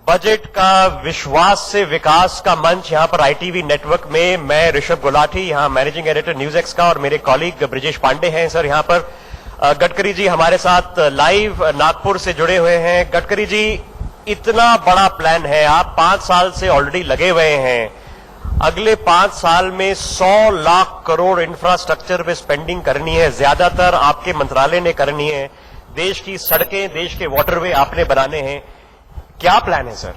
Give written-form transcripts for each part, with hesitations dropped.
Budget का विश्वास से विकास का मंच यहां पर आईटीवी नेटवर्क में मैं ऋषभ गुलाटी, यहां मैनेजिंग एडिटर न्यूज एक्स का, और मेरे कॉलीग ब्रिजेश पांडे हैं सर यहां पर। गडकरी जी हमारे साथ लाइव नागपुर से जुड़े हुए हैं। गडकरी जी, इतना बड़ा प्लान है, आप 5 साल से ऑलरेडी लगे हुए हैं। अगले 5 साल में 100 लाख करोड़ इंफ्रास्ट्रक्चर पे स्पेंडिंग करनी है, ज्यादातर आपके मंत्रालय ने करनी है। देश की सड़कें, देश के वाटरवे आपने बनाने हैं। क्या प्लान है सर?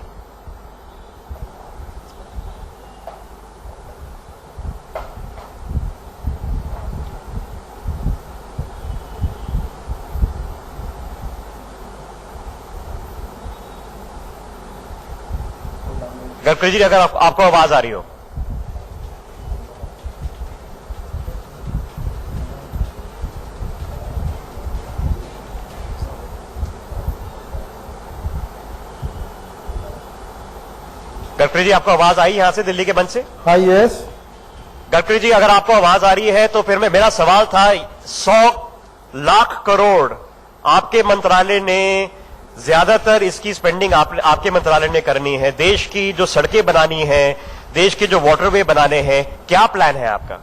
गडकरी जी, अगर आपको आवाज आ रही हो। गडकरी जी, आपको आवाज आई यहां से दिल्ली के मंच से? हाँ, यस। गडकरी जी, अगर आपको आवाज आ रही है तो फिर मेरा सवाल था, 100 लाख करोड़ आपके मंत्रालय ने, ज्यादातर इसकी स्पेंडिंग आपके मंत्रालय ने करनी है। देश की जो सड़कें बनानी है, देश के जो वाटरवे बनाने हैं, क्या प्लान है आपका?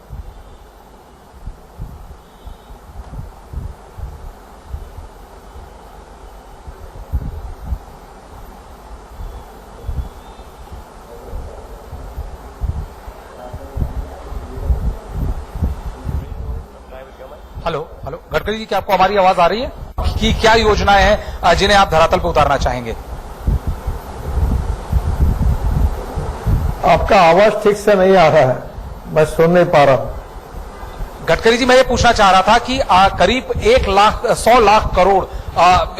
हेलो हेलो, गडकरी जी, क्या आपको हमारी आवाज आ रही है? कि क्या योजनाएं हैं जिन्हें आप धरातल पर उतारना चाहेंगे? आपका आवाज ठीक से नहीं आ रहा है, मैं सुन नहीं पा रहा हूं। गडकरी जी, मैं ये पूछना चाह रहा था कि करीब 100 लाख करोड़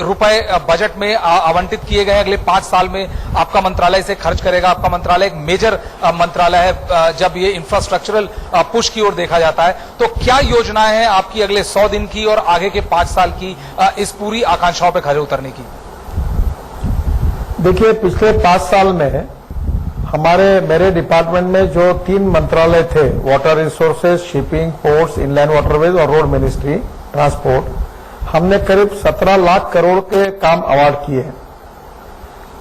रुपए बजट में आवंटित किए गए। अगले 5 साल में आपका मंत्रालय इसे खर्च करेगा। आपका मंत्रालय एक मेजर मंत्रालय है जब ये इंफ्रास्ट्रक्चरल पुश की ओर देखा जाता है। तो क्या योजनाएं हैं आपकी अगले 100 दिन की और आगे के 5 साल की इस पूरी आकांक्षाओं पर खरे उतरने की? देखिए, पिछले 5 साल में मेरे डिपार्टमेंट में जो 3 मंत्रालय थे, water resources, shipping, ports, inland waterways और रोड मिनिस्ट्री, ट्रांसपोर्ट, हमने करीब 17 लाख करोड़ के काम अवार्ड किए हैं।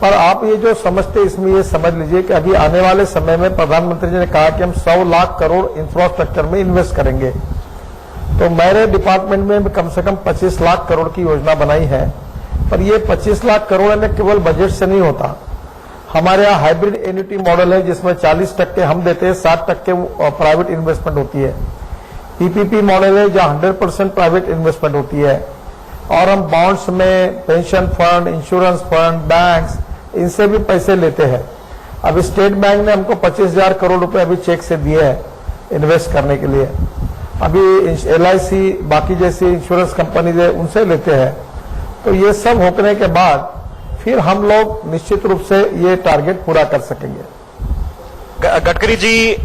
पर आप ये जो समझते, इसमें ये समझ लीजिए कि अभी आने वाले समय में प्रधानमंत्री जी ने कहा कि हम 100 लाख करोड़ इंफ्रास्ट्रक्चर में इन्वेस्ट करेंगे। तो मेरे डिपार्टमेंट में कम से कम 25 लाख करोड़ की योजना बनाई है। पर ये 25 लाख करोड़ में केवल बजट से नहीं होता। हमारे यहाँ हाइब्रिड एन्युटी मॉडल है जिसमें 40% हम देते हैं, 60% प्राइवेट इन्वेस्टमेंट होती है। पीपीपी मॉडल है जहां 100% प्राइवेट इन्वेस्टमेंट होती है। और हम बॉन्ड्स में pension fund, insurance fund, banks, इनसे भी पैसे लेते हैं। अभी स्टेट बैंक ने हमको 25,000 करोड़ रुपए अभी चेक से दिए हैं इन्वेस्ट करने के लिए। अभी LIC, बाकी जैसी इंश्योरेंस कंपनी है, उनसे लेते हैं। तो ये सब होने के बाद फिर हम लोग निश्चित रूप से ये टारगेट पूरा कर सकेंगे। गडकरी जी,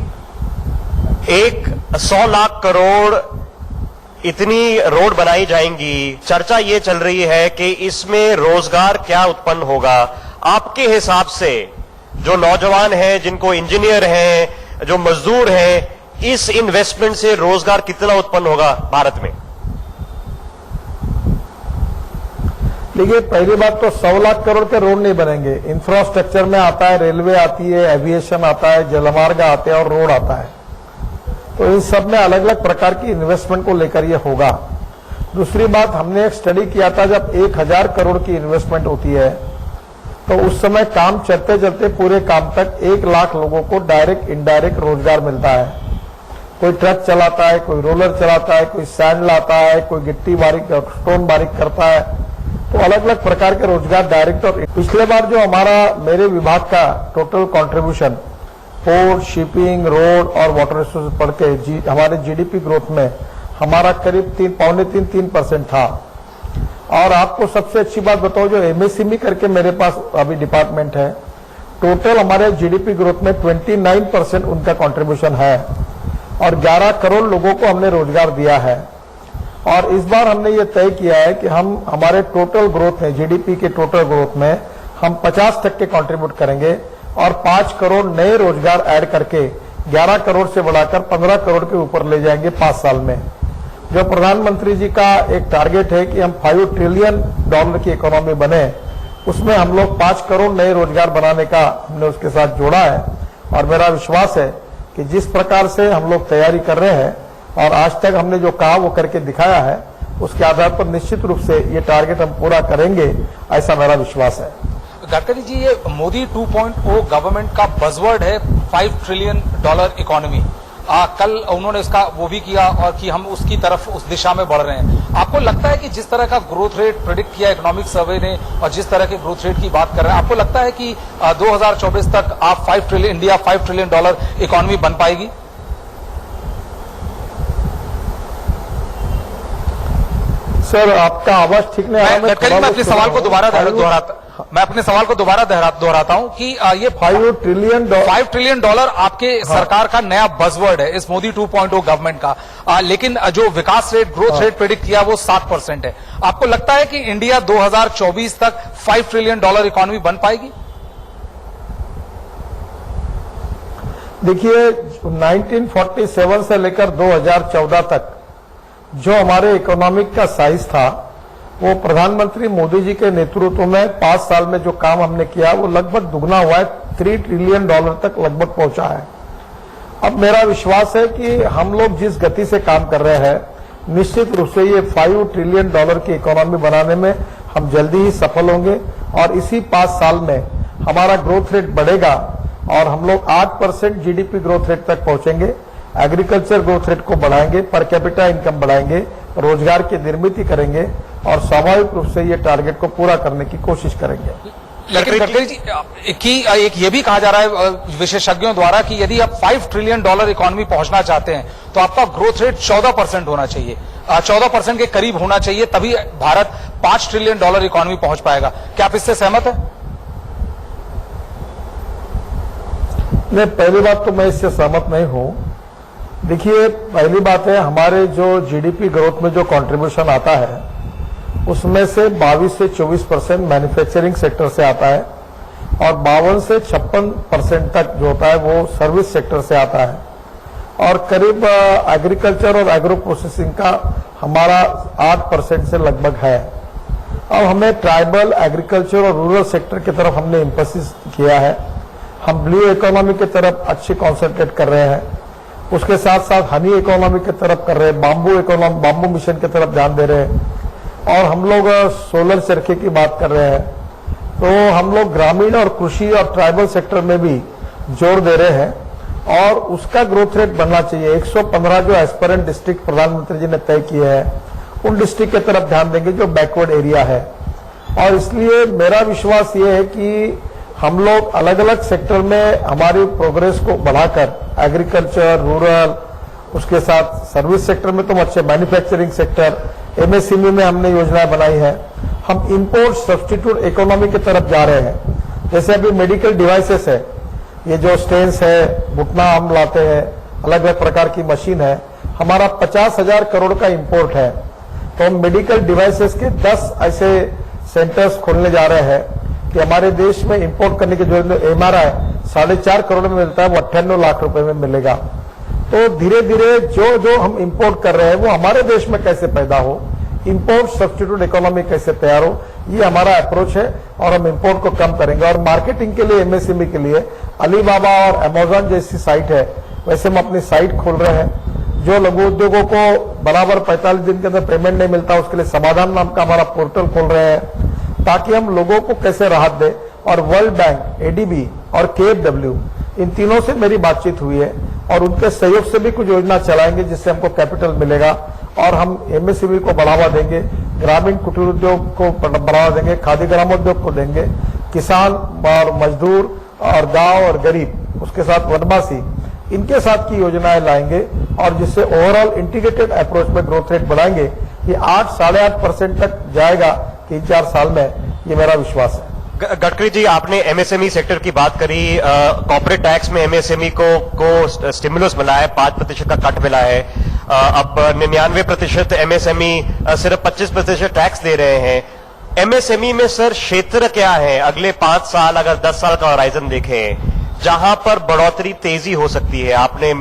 100 लाख करोड़ इतनी रोड बनाई जाएंगी, चर्चा ये चल रही है कि इसमें रोजगार क्या उत्पन्न होगा? आपके हिसाब से जो नौजवान हैं, जिनको इंजीनियर हैं, जो मजदूर हैं, इस इन्वेस्टमेंट से रोजगार कितना उत्पन्न होगा भारत में? देखिए, पहली बात तो 100 लाख करोड़ के रोड नहीं बनेंगे। इंफ्रास्ट्रक्चर में आता है, रेलवे आती है, एविएशन आता है, जलमार्ग आते हैं और रोड आता है। तो इन सब में अलग अलग प्रकार की इन्वेस्टमेंट को लेकर ये होगा। दूसरी बात, हमने एक स्टडी किया था, जब 1000 करोड़ की इन्वेस्टमेंट होती है तो उस समय काम चलते चलते पूरे काम तक 1 लाख लोगों को डायरेक्ट इनडायरेक्ट रोजगार मिलता है। कोई ट्रक चलाता है, कोई रोलर चलाता है, कोई सैंड लाता है, कोई गिट्टी बारीक, स्टोन बारीक करता है। तो अलग अलग प्रकार के रोजगार डायरेक्ट। और पिछले बार जो मेरे विभाग का total contribution port, shipping, road और वाटर रिसोर्स पढ़ के हमारे जीडीपी ग्रोथ में हमारा करीब 3.3% था। और आपको सबसे अच्छी बात बताओ, जो MSME करके मेरे पास अभी डिपार्टमेंट है, टोटल हमारे जीडीपी ग्रोथ में 29% उनका कंट्रीब्यूशन है और 11 करोड़ लोगों को हमने रोजगार दिया है। और इस बार हमने ये तय किया है कि हम हमारे टोटल ग्रोथ में, जीडीपी के टोटल ग्रोथ में हम 50% कंट्रीब्यूट करेंगे और 5 करोड़ नए रोजगार ऐड करके 11 करोड़ से बढ़ाकर 15 करोड़ के ऊपर ले जाएंगे 5 साल में। जो प्रधानमंत्री जी का एक टारगेट है कि हम $5 ट्रिलियन की इकोनॉमी बने, उसमें हम लोग 5 करोड़ नए रोजगार बनाने का हमने उसके साथ जोड़ा है। और मेरा विश्वास है कि जिस प्रकार से हम लोग तैयारी कर रहे हैं और आज तक हमने जो कहा वो करके दिखाया है, उसके आधार पर निश्चित रूप से ये टारगेट हम पूरा करेंगे, ऐसा मेरा विश्वास है। गडकरी जी, ये मोदी 2.0 गवर्नमेंट का बजवर्ड है, $5 ट्रिलियन इकोनॉमी। कल उन्होंने इसका वो भी किया और कि हम उसकी तरफ उस दिशा में बढ़ रहे हैं। आपको लगता है कि जिस तरह का ग्रोथ रेट प्रेडिक्ट किया इकोनॉमिक सर्वे ने और जिस तरह के ग्रोथ रेट की बात कर रहे हैं, आपको लगता है कि 2024 तक आप इंडिया $5 ट्रिलियन इकोनॉमी बन पाएगी? सर, आपका आवाज ठीक नहीं आ रहा। मैं अपने सवाल को दोबारा दोहराता हूं कि ये $5 ट्रिलियन आपके सरकार का नया बजवर्ड है इस मोदी 2.0 गवर्नमेंट का, लेकिन जो विकास रेट ग्रोथ रेट प्रेडिक्ट किया वो 7% है। आपको लगता है कि इंडिया 2024 तक $5 ट्रिलियन इकोनॉमी बन पाएगी? देखिए, 1947 से लेकर 2014 तक जो हमारे इकोनॉमिक का साइज था, वो प्रधानमंत्री मोदी जी के नेतृत्व में 5 साल में जो काम हमने किया वो लगभग दुगना हुआ है, $3 ट्रिलियन तक लगभग पहुंचा है। अब मेरा विश्वास है कि हम लोग जिस गति से काम कर रहे हैं, निश्चित रूप से ये $5 ट्रिलियन की इकोनॉमी बनाने में हम जल्दी ही सफल होंगे और इसी 5 साल में हमारा ग्रोथ रेट बढ़ेगा और हम लोग 8% जीडीपी ग्रोथ रेट तक पहुंचेंगे। एग्रीकल्चर ग्रोथ रेट को बढ़ाएंगे, पर कैपिटा इनकम बढ़ाएंगे, रोजगार की निर्मित करेंगे और स्वाभाविक रूप से ये टारगेट को पूरा करने की कोशिश करेंगे। लेकिन गडकरी जी की एक ये भी कहा जा रहा है विशेषज्ञों द्वारा कि यदि आप $5 ट्रिलियन इकोनॉमी पहुंचना चाहते हैं तो आपका ग्रोथ रेट 14% होना चाहिए, 14% के करीब होना चाहिए, तभी भारत $5 ट्रिलियन इकोनॉमी पहुंच पाएगा। क्या आप इससे सहमत है? नहीं, पहली बात तो मैं इससे सहमत नहीं हूं। देखिए, पहली बात है, हमारे जो जीडीपी ग्रोथ में जो कंट्रीब्यूशन आता है उसमें से 22 से 24% मैन्युफैक्चरिंग सेक्टर से आता है और 52 से 56% तक जो होता है वो सर्विस सेक्टर से आता है और करीब एग्रीकल्चर और एग्रो प्रोसेसिंग का हमारा 8% से लगभग है। अब हमें ट्राइबल, एग्रीकल्चर और रूरल सेक्टर की तरफ हमने एम्फेसिस किया है। हम ब्लू इकोनॉमी की तरफ अच्छी कॉन्सेंट्रेट कर रहे हैं, उसके साथ साथ हनी इकोनॉमी की तरफ कर रहे हैं, बाम्बू मिशन की तरफ ध्यान दे रहे हैं और हम लोग सोलर चरखे की बात कर रहे हैं। तो हम लोग ग्रामीण और कृषि और ट्राइबल सेक्टर में भी जोर दे रहे हैं और उसका ग्रोथ रेट बढ़ना चाहिए। 115 जो एस्पिरेंट डिस्ट्रिक्ट प्रधानमंत्री जी ने तय किए हैं, उन डिस्ट्रिक्ट की तरफ ध्यान देंगे जो बैकवर्ड एरिया है। और इसलिए मेरा विश्वास ये है कि हम लोग अलग अलग सेक्टर में हमारी प्रोग्रेस को बढ़ाकर एग्रीकल्चर, रूरल, उसके साथ सर्विस सेक्टर में तो अच्छे, मैन्युफैक्चरिंग सेक्टर, एमएसएमई में हमने योजनाएं बनाई है। हम इंपोर्ट सब्स्टिट्यूट इकोनॉमी की तरफ जा रहे हैं। जैसे अभी मेडिकल डिवाइसेस है, ये जो स्टेन्स है, घुटना हम लाते हैं, अलग अलग प्रकार की मशीन है, हमारा 50,000 करोड़ का इंपोर्ट है। तो हम मेडिकल डिवाइसेस के 10 ऐसे सेंटर्स खोलने जा रहे हैं कि हमारे देश में इंपोर्ट करने के जो एमआरआई 4.5 करोड़ में मिलता है वो 98 लाख रुपए में मिलेगा। तो धीरे धीरे जो जो हम इंपोर्ट कर रहे हैं वो हमारे देश में कैसे पैदा हो, इंपोर्ट सब्स्टिट्यूट इकोनॉमी कैसे तैयार हो, ये हमारा अप्रोच है और हम इंपोर्ट को कम करेंगे। और मार्केटिंग के लिए, एमएसएमई के लिए अलीबाबा और अमेजॉन जैसी साइट है, वैसे हम अपनी साइट खोल रहे हैं। जो लघु उद्योगों को बराबर 45 दिन के अंदर पेमेंट नहीं मिलता, उसके लिए समाधान नाम का हमारा पोर्टल खोल रहे हैं ताकि हम लोगों को कैसे राहत दें। और वर्ल्ड बैंक, एडीबी और केएफडब्ल्यू, इन तीनों से मेरी बातचीत हुई है और उनके सहयोग से भी कुछ योजना चलाएंगे जिससे हमको कैपिटल मिलेगा और हम एमएसएमई को बढ़ावा देंगे, ग्रामीण कुटीर उद्योग को बढ़ावा देंगे, खादी ग्रामोद्योग को देंगे, किसान और मजदूर और गांव और गरीब, उसके साथ वनवासी, इनके साथ की योजनाएं लाएंगे और जिससे ओवरऑल इंटीग्रेटेड अप्रोच में ग्रोथ रेट बढ़ाएंगे। ये 8-8.5% तक जाएगा 3-4 साल में, ये मेरा विश्वास है। गडकरी जी, आपने एमएसएमई सेक्टर की बात करी। कॉर्पोरेट टैक्स में एमएसएमई को स्टिमुलस मिला है, 5% का कट मिला है। अब 99% एमएसएमई सिर्फ 25% टैक्स दे रहे हैं। एमएसएमई में सर क्षेत्र क्या है अगले 5 साल, अगर 10 साल का होराइजन देखें, जहां पर बढ़ोतरी तेजी हो सकती है? आपने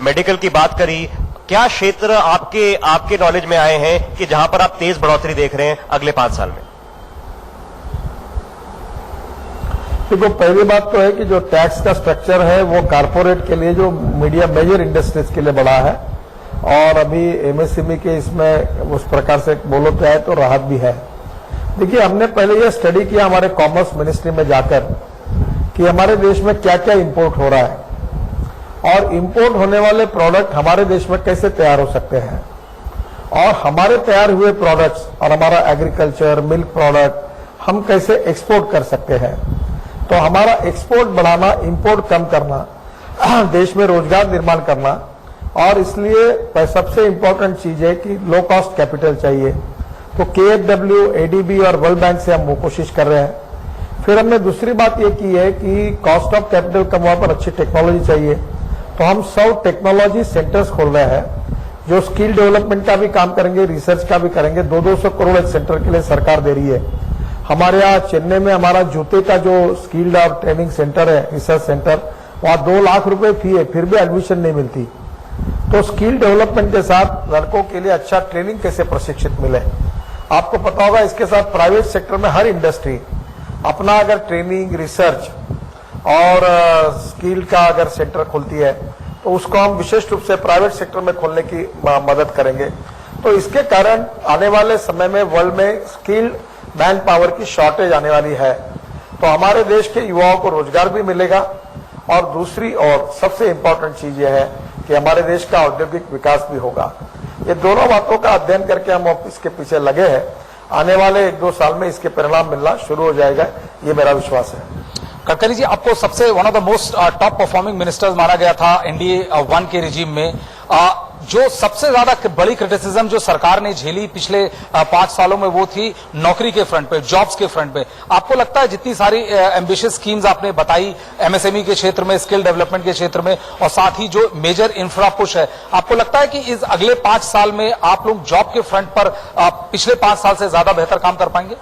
मेडिकल की बात करी, क्या क्षेत्र आपके नॉलेज में आए हैं कि जहां पर आप तेज बढ़ोतरी देख रहे हैं अगले 5 साल में? देखो, पहली बात तो है कि जो टैक्स का स्ट्रक्चर है वो कारपोरेट के लिए, जो मीडिया मेजर इंडस्ट्रीज के लिए बड़ा है, और अभी एमएसएमई के इसमें उस प्रकार से बोलो तो है तो राहत भी है। देखिए, हमने पहले यह स्टडी किया हमारे कॉमर्स मिनिस्ट्री में जाकर कि हमारे देश में क्या क्या इंपोर्ट हो रहा है और इंपोर्ट होने वाले प्रोडक्ट हमारे देश में कैसे तैयार हो सकते हैं, और हमारे तैयार हुए प्रोडक्ट्स और हमारा एग्रीकल्चर, मिल्क प्रोडक्ट हम कैसे एक्सपोर्ट कर सकते हैं। तो हमारा एक्सपोर्ट बढ़ाना, इंपोर्ट कम करना, देश में रोजगार निर्माण करना, और इसलिए सबसे इंपॉर्टेंट चीज है कि लो कॉस्ट कैपिटल चाहिए। तो KFW, ADB और वर्ल्ड बैंक से हम वो कोशिश कर रहे हैं। फिर हमने दूसरी बात ये की है कि कॉस्ट ऑफ कैपिटल कम हुआ पर अच्छी टेक्नोलॉजी चाहिए, तो हम 100 टेक्नोलॉजी सेंटर्स खोल रहे हैं जो स्किल डेवलपमेंट का भी काम करेंगे, रिसर्च का भी करेंगे। 200 करोड़ एक सेंटर के लिए सरकार दे रही है। हमारे यहाँ चेन्नई में हमारा जूते का जो स्किल्ड और ट्रेनिंग सेंटर है, रिसर्च सेंटर, वहां 2 लाख रुपए फी है, फिर भी एडमिशन नहीं मिलती। तो स्किल डेवलपमेंट के साथ लड़कों के लिए अच्छा ट्रेनिंग कैसे प्रशिक्षित मिले। आपको पता होगा इसके साथ प्राइवेट सेक्टर में हर इंडस्ट्री अपना अगर ट्रेनिंग, रिसर्च और स्किल का अगर सेंटर खोलती है तो उसको हम विशेष रूप से प्राइवेट सेक्टर में खोलने की मदद करेंगे। तो इसके कारण आने वाले समय में वर्ल्ड में स्किल्ड मैन पावर की शॉर्टेज आने वाली है, तो हमारे देश के युवाओं को रोजगार भी मिलेगा, और दूसरी और सबसे इंपॉर्टेंट चीज यह है कि हमारे देश का औद्योगिक विकास भी होगा। ये दोनों बातों का अध्ययन करके हम इसके पीछे लगे हैं। आने वाले 1-2 साल में इसके परिणाम मिलना शुरू हो जाएगा, ये मेरा विश्वास है। गडकरी जी, आपको सबसे one of the most top performing ministers माना गया था NDA 1 के रिजीम में। जो सबसे ज्यादा बड़ी क्रिटिसिज्म जो सरकार ने झेली पिछले 5 सालों में वो थी नौकरी के फ्रंट पे, जॉब्स के फ्रंट पे। आपको लगता है जितनी सारी एम्बिशियस स्कीम्स आपने बताई MSME के क्षेत्र में, स्किल डेवलपमेंट के क्षेत्र में, और साथ ही जो मेजर इंफ्रा पुश है, आपको लगता है कि इस अगले 5 साल में आप लोग जॉब के फ्रंट पर पिछले 5 साल से ज्यादा बेहतर काम कर पाएंगे?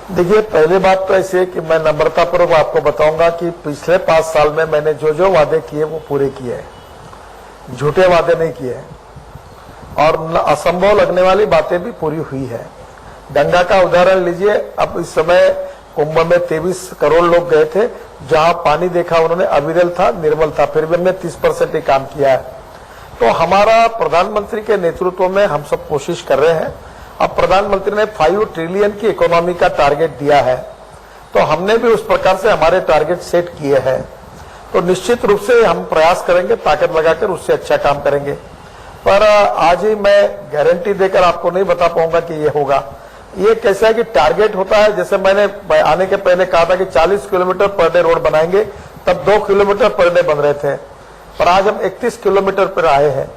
देखिए, पहली बात तो ऐसी है कि मैं नम्रतापूर्वक आपको बताऊंगा कि पिछले 5 साल में मैंने जो वादे किए वो पूरे किए हैं, झूठे वादे नहीं किए हैं, और असंभव लगने वाली बातें भी पूरी हुई है। गंगा का उदाहरण लीजिए, अब इस समय कुंभ में 23 करोड़ लोग गए थे, जहां पानी देखा उन्होंने अविरल था, निर्मल था, फिर भी हमने 30% ही काम किया है। तो हमारा प्रधानमंत्री के नेतृत्व में हम सब कोशिश कर रहे हैं। अब प्रधानमंत्री ने 5 ट्रिलियन की इकोनॉमी का टारगेट दिया है, तो हमने भी उस प्रकार से हमारे टारगेट सेट किए हैं। तो निश्चित रूप से हम प्रयास करेंगे, ताकत लगाकर उससे अच्छा काम करेंगे। पर आज ही मैं गारंटी देकर आपको नहीं बता पाऊंगा कि ये होगा। ये कैसा है कि टारगेट होता है, जैसे मैंने आने के पहले कहा था कि 40 किलोमीटर पर डे रोड बनाएंगे, तब 2 किलोमीटर पर डे बन रहे थे, पर आज हम 31 किलोमीटर पर आए हैं।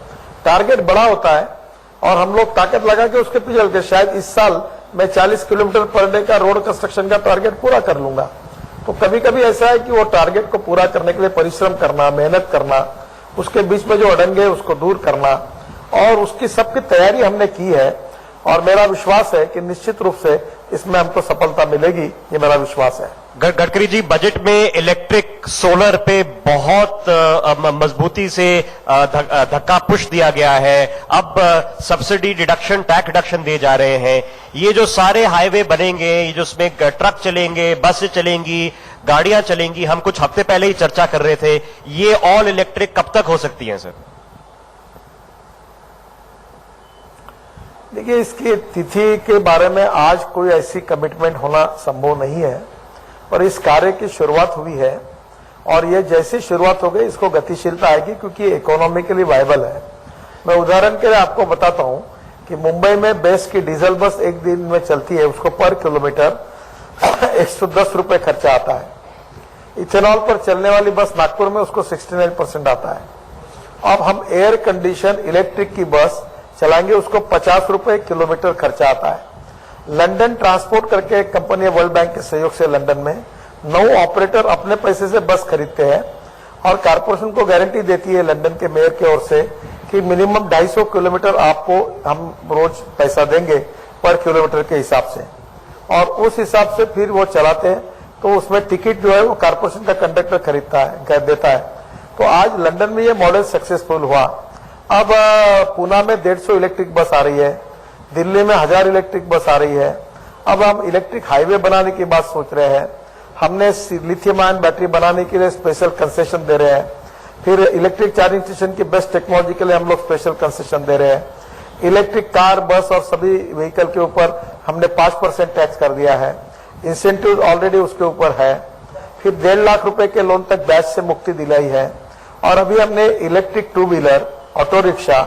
टारगेट बड़ा होता है और हम लोग ताकत लगा के उसके पीछे चल के शायद इस साल मैं 40 किलोमीटर पर डे का रोड कंस्ट्रक्शन का टारगेट पूरा कर लूंगा। तो कभी कभी ऐसा है कि वो टारगेट को पूरा करने के लिए परिश्रम करना, मेहनत करना, उसके बीच में जो अड़ंगे उसको दूर करना, और उसकी सबकी तैयारी हमने की है, और मेरा विश्वास है कि निश्चित रूप से इसमें हमको सफलता मिलेगी, ये मेरा विश्वास है। गडकरी जी, बजट में इलेक्ट्रिक सोलर पे बहुत मजबूती से धक्का पुश दिया गया है। अब सब्सिडी डिडक्शन, टैक्स डिडक्शन दिए जा रहे हैं। ये जो सारे हाईवे बनेंगे, ये जो उसमें ट्रक चलेंगे, बसें चलेंगी, गाड़ियां चलेंगी, हम कुछ हफ्ते पहले ही चर्चा कर रहे थे, ये ऑल इलेक्ट्रिक कब तक हो सकती है सर? देखिए, इसकी तिथि के बारे में आज कोई ऐसी कमिटमेंट होना संभव नहीं है, पर इस कार्य की शुरुआत हुई है, और ये जैसी शुरुआत हो गई इसको गतिशीलता आएगी, क्योंकि इकोनॉमिकली वायबल है। मैं उदाहरण के लिए आपको बताता हूं कि मुंबई में बेस की डीजल बस एक दिन में चलती है, उसको पर किलोमीटर 110 रुपए खर्चा आता है। इथेनॉल पर चलने वाली बस नागपुर में उसको 69% आता है। अब हम एयर कंडीशन इलेक्ट्रिक की बस चलाएंगे, उसको 50 रुपए किलोमीटर खर्चा आता है। लंदन ट्रांसपोर्ट करके एक कंपनी है, वर्ल्ड बैंक के सहयोग से लंदन में 9 ऑपरेटर अपने पैसे से बस खरीदते हैं, और कारपोरेशन को गारंटी देती है लंदन के मेयर की ओर से कि मिनिमम 250 किलोमीटर आपको हम रोज पैसा देंगे पर किलोमीटर के हिसाब से, और उस हिसाब से फिर वो चलाते हैं। तो उसमें टिकट जो है वो कारपोरेशन का कंडक्टर खरीदता है, देता है। तो आज लंदन में ये मॉडल सक्सेसफुल हुआ। अब पूना में 150 इलेक्ट्रिक बस आ रही है, दिल्ली में 1000 इलेक्ट्रिक बस आ रही है, अब हम इलेक्ट्रिक हाईवे बनाने की बात सोच रहे हैं। हमने लिथियम आयन बैटरी बनाने के लिए स्पेशल कंसेशन दे रहे हैं। फिर इलेक्ट्रिक चार्जिंग स्टेशन की बेस्ट टेक्नोलॉजी के लिए हम लोग स्पेशल कंसेशन दे रहे हैं। इलेक्ट्रिक कार, बस और सभी व्हीकल के ऊपर हमने 5% टैक्स कर दिया है। इंसेंटिव ऑलरेडी उसके ऊपर है। फिर 1.5 लाख रुपए के लोन तक ब्याज से मुक्ति दिलाई है। और अभी हमने electric 2 wheeler, auto rickshaw,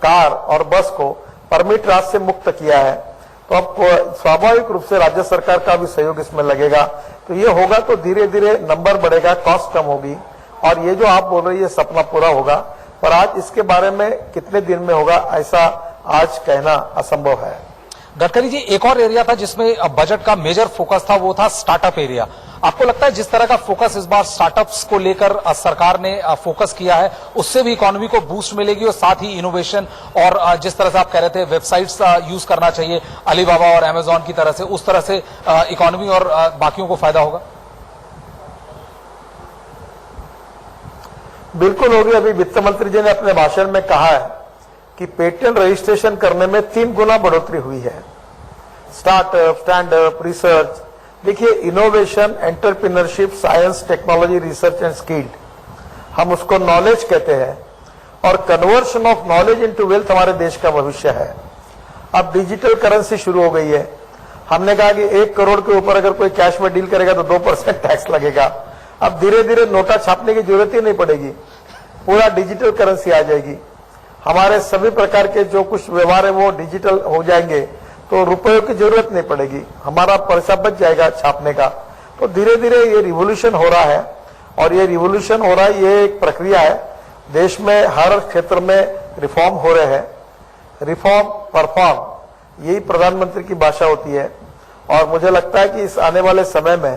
car और बस को परमिट राज से मुक्त किया है। तो अब स्वाभाविक रूप से राज्य सरकार का भी सहयोग इसमें लगेगा। तो ये होगा तो धीरे धीरे नंबर बढ़ेगा, कॉस्ट कम होगी और ये जो आप बोल रही है सपना पूरा होगा। पर आज इसके बारे में कितने दिन में होगा ऐसा आज कहना असंभव है। गडकरी जी, एक और एरिया था जिसमें बजट का मेजर फोकस था, वो था स्टार्टअप एरिया। आपको लगता है जिस तरह का फोकस इस बार स्टार्टअप्स को लेकर सरकार ने फोकस किया है, उससे भी इकोनॉमी को बूस्ट मिलेगी और साथ ही इनोवेशन और जिस तरह से आप कह रहे थे वेबसाइट्स यूज करना चाहिए अलीबाबा और अमेजॉन की तरह से, उस तरह से इकोनॉमी और बाकियों को फायदा होगा? बिल्कुल होगी। अभी वित्त मंत्री जी ने अपने भाषण में कहा है कि पेटेंट रजिस्ट्रेशन करने में 3 गुना बढ़ोतरी हुई है। स्टार्टअप, स्टैंडअप, रिसर्च, देखिए innovation, entrepreneurship, science, technology, research and skilled, हम उसको नॉलेज कहते हैं। और conversion of knowledge into wealth हमारे देश का भविष्य है। अब डिजिटल करेंसी शुरू हो गई है। हमने कहा कि 1 करोड़ के ऊपर अगर कोई कैश में डील करेगा तो 2% टैक्स लगेगा। अब धीरे धीरे नोटा छापने की जरूरत ही नहीं पड़ेगी, पूरा डिजिटल करेंसी आ जाएगी। हमारे सभी प्रकार के जो कुछ व्यवहार है वो डिजिटल हो जाएंगे, तो रुपयों की जरूरत नहीं पड़ेगी, हमारा पैसा बच जाएगा छापने का। तो धीरे धीरे ये रिवोल्यूशन हो रहा है और ये रिवोल्यूशन हो रहा है, ये एक प्रक्रिया है। देश में हर क्षेत्र में रिफॉर्म हो रहे हैं। रिफॉर्म परफॉर्म, यही प्रधानमंत्री की भाषा होती है। और मुझे लगता है कि इस आने वाले समय में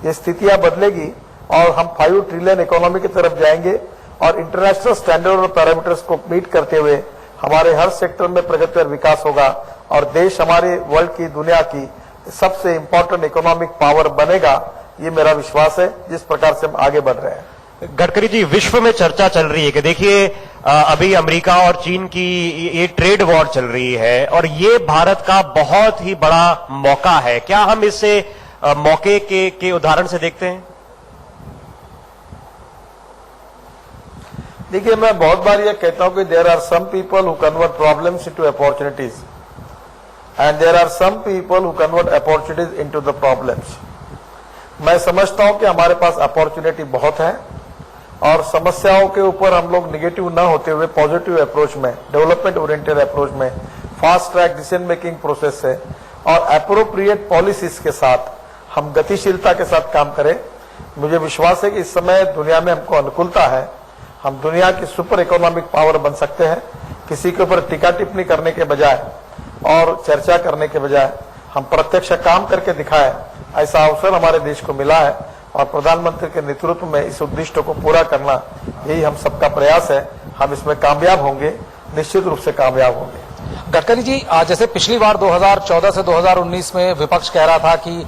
ये स्थितियां बदलेगी और हम 5 ट्रिलियन इकोनॉमी की तरफ जाएंगे और इंटरनेशनल स्टैंडर्ड और पैरामीटर्स को मीट करते हुए हमारे हर सेक्टर में प्रगति और विकास होगा और देश हमारे वर्ल्ड की, दुनिया की सबसे इंपॉर्टेंट इकोनॉमिक पावर बनेगा। ये मेरा विश्वास है जिस प्रकार से हम आगे बढ़ रहे हैं। गडकरी जी, विश्व में चर्चा चल रही है कि देखिए अभी अमेरिका और चीन की ये ट्रेड वॉर चल रही है और ये भारत का बहुत ही बड़ा मौका है। क्या हम इसे मौके के उदाहरण से देखते हैं? देखिए, मैं बहुत बार ये कहता हूं कि there are some people who convert problems into opportunities and there are some people who convert opportunities into the problems. मैं समझता हूं कि हमारे पास अपॉर्चुनिटी बहुत है और समस्याओं के ऊपर हम लोग निगेटिव न होते हुए पॉजिटिव अप्रोच में, डेवलपमेंट ओरिएंटेड अप्रोच में, fast track decision making process से और एप्रोप्रिएट पॉलिसीज के साथ हम गतिशीलता के साथ काम करें। मुझे विश्वास है कि इस समय दुनिया में हमको अनुकूलता है, हम दुनिया की सुपर इकोनॉमिक पावर बन सकते हैं। किसी के ऊपर टीका टिप्पणी करने के बजाय और चर्चा करने के बजाय हम प्रत्यक्ष काम करके दिखाएं, ऐसा अवसर हमारे देश को मिला है और प्रधानमंत्री के नेतृत्व में इस उद्देश्य को पूरा करना यही हम सबका प्रयास है। हम इसमें कामयाब होंगे, निश्चित रूप से कामयाब होंगे। गडकरी जी, जैसे पिछली बार 2014 से 2019 में विपक्ष कह रहा था कि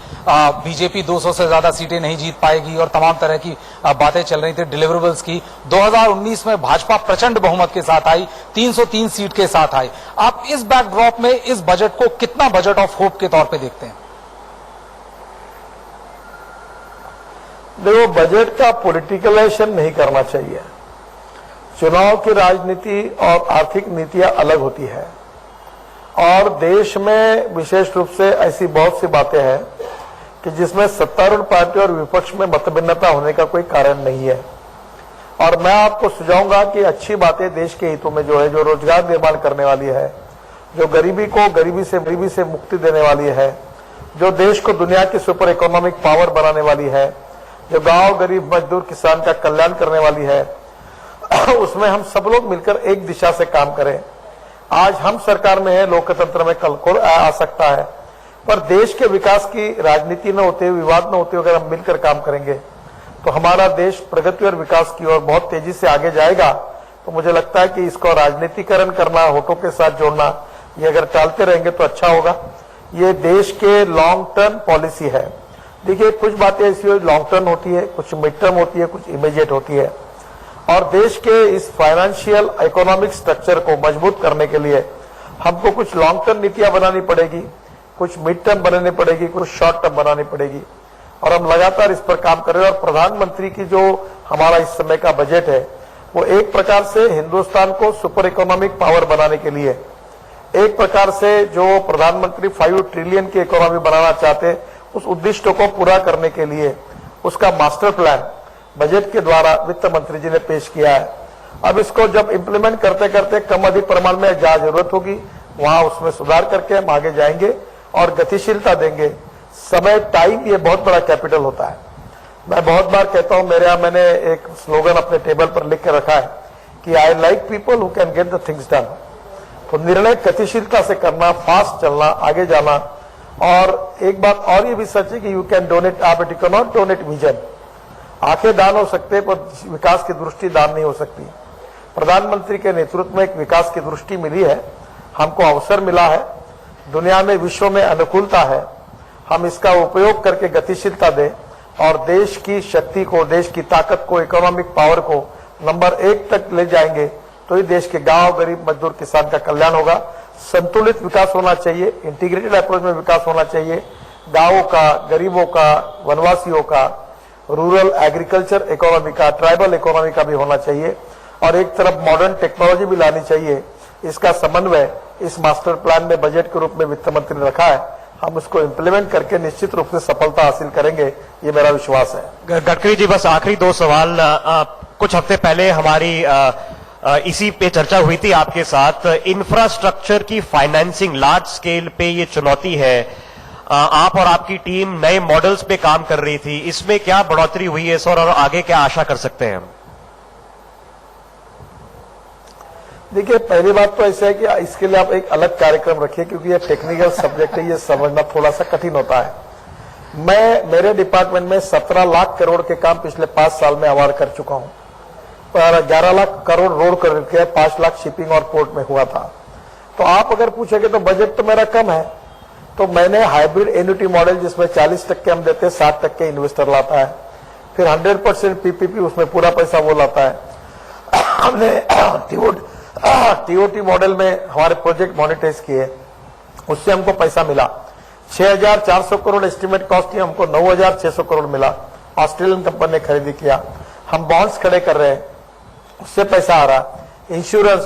बीजेपी 200 से ज्यादा सीटें नहीं जीत पाएगी और तमाम तरह की बातें चल रही थी डिलीवरेबल्स की। 2019 में भाजपा प्रचंड बहुमत के साथ आई, 303 सीट के साथ आई। आप इस बैकड्रॉप में इस बजट को कितना बजट ऑफ होप के तौर पे देखते हैं? देखो, बजट का पॉलिटिकलाइजेशन नहीं करना चाहिए। चुनाव की राजनीति और आर्थिक नीतियां अलग होती है और देश में विशेष रूप से ऐसी बहुत सी बातें हैं कि जिसमें सत्तारूढ़ पार्टी और विपक्ष में मतभिन्नता होने का कोई कारण नहीं है। और मैं आपको सुझाऊंगा कि अच्छी बातें देश के हितों में जो है, जो रोजगार निर्माण करने वाली है, जो गरीबी को गरीबी से मुक्ति देने वाली है, जो देश को दुनिया की सुपर इकोनॉमिक पावर बनाने वाली है, जो गांव, गरीब, मजदूर, किसान का कल्याण करने वाली है, उसमें हम सब लोग मिलकर एक दिशा से काम करें। आज हम सरकार में है, लोकतंत्र में कल को आ सकता है, पर देश के विकास की राजनीति न होते हुए, विवाद न होते हुए अगर हम मिलकर काम करेंगे तो हमारा देश प्रगति और विकास की ओर बहुत तेजी से आगे जाएगा। तो मुझे लगता है कि इसको राजनीतिकरण करना, वोटों के साथ जोड़ना, ये अगर टालते रहेंगे तो अच्छा होगा। ये देश के लॉन्ग टर्म पॉलिसी है। देखिए, कुछ बातें ऐसी लॉन्ग टर्म होती है, कुछ मिड टर्म होती है, कुछ इमीडिएट होती है। और देश के इस फाइनेंशियल इकोनॉमिक स्ट्रक्चर को मजबूत करने के लिए हमको कुछ लॉन्ग टर्म नीतियां बनानी पड़ेगी, कुछ मिड टर्म बनानी पड़ेगी, कुछ शॉर्ट टर्म बनानी पड़ेगी, और हम लगातार इस पर काम कर रहे हैं। और प्रधानमंत्री की जो हमारा इस समय का बजट है वो एक प्रकार से हिंदुस्तान को सुपर इकोनॉमिक पावर बनाने के लिए, एक प्रकार से जो प्रधानमंत्री 5 ट्रिलियन की इकोनॉमी बनाना चाहते उस उद्दिष्ट को पूरा करने के लिए उसका मास्टर प्लान बजट के द्वारा वित्त मंत्री जी ने पेश किया है। अब इसको जब इंप्लीमेंट करते करते कम अधिक प्रमाण में जहां जरूरत होगी वहां उसमें सुधार करके हम आगे जाएंगे और गतिशीलता देंगे। समय, टाइम, ये बहुत बड़ा कैपिटल होता है। मैं बहुत बार कहता हूं, मेरे यहां मैंने एक स्लोगन अपने टेबल पर लिख के रखा है कि I like people who can get the things done. तो निर्णय गतिशीलता से करना, फास्ट चलना, आगे जाना। और एक बात और ये भी सच है कि यू कैन डोनेट, आप it can not donate vision. आंखें दान हो सकते पर विकास की दृष्टि दान नहीं हो सकती। प्रधानमंत्री के नेतृत्व में एक विकास की दृष्टि मिली है, हमको अवसर मिला है, दुनिया में, विश्व में अनुकूलता है। हम इसका उपयोग करके गतिशीलता दें और देश की शक्ति को, देश की ताकत को, इकोनॉमिक पावर को नंबर 1 तक ले जाएंगे तो ही देश के गांव, गरीब, मजदूर, किसान का कल्याण होगा। संतुलित विकास होना चाहिए, इंटीग्रेटेड अप्रोच में विकास होना चाहिए। गांवों का, गरीबों का, वनवासियों का, रूरल एग्रीकल्चर इकोनॉमी का, ट्राइबल इकोनॉमी का भी होना चाहिए। और एक तरफ मॉडर्न टेक्नोलॉजी भी लानी चाहिए। इसका समन्वय इस मास्टर प्लान में बजट के रूप में वित्त मंत्री ने रखा है। हम उसको इम्प्लीमेंट करके निश्चित रूप से सफलता हासिल करेंगे, ये मेरा विश्वास है। गडकरी जी, बस आखिरी 2 सवाल। कुछ हफ्ते पहले हमारी इसी पे चर्चा हुई थी आपके साथ। इंफ्रास्ट्रक्चर की फाइनेंसिंग लार्ज स्केल पे ये चुनौती है। आप और आपकी टीम नए मॉडल्स पे काम कर रही थी, इसमें क्या बढ़ोतरी हुई है सर, और आगे क्या आशा कर सकते हैं हम? देखिए, पहली बात तो ऐसा है कि इसके लिए आप एक अलग कार्यक्रम रखिए, क्योंकि ये टेक्निकल सब्जेक्ट है, ये समझना थोड़ा सा कठिन होता है। मेरे डिपार्टमेंट में 17 लाख करोड़ के काम पिछले 5 साल में अवार्ड कर चुका हूं। पर 11 लाख करोड़ रोड करके 5 लाख शिपिंग और पोर्ट में हुआ था। तो आप अगर पूछेंगे तो बजट तो मेरा कम है, तो मैंने हाइब्रिड एन्युटी मॉडल, जिसमें 40% हम देते हैं, 60% इन्वेस्टर लाता है, फिर 100% पीपीपी, उसमें पूरा पैसा वो लाता है। हमने टीओटी मॉडल में हमारे प्रोजेक्ट मॉनिटाइज किए, उससे हमको पैसा मिला। 6,400 करोड़ एस्टिमेट कॉस्ट थी, हमको 9,600 करोड़ मिला। ऑस्ट्रेलियन कंपनी ने खरीदी किया। हम बॉन्ड्स खड़े कर रहे हैं, उससे पैसा आ रहा। इंश्योरेंस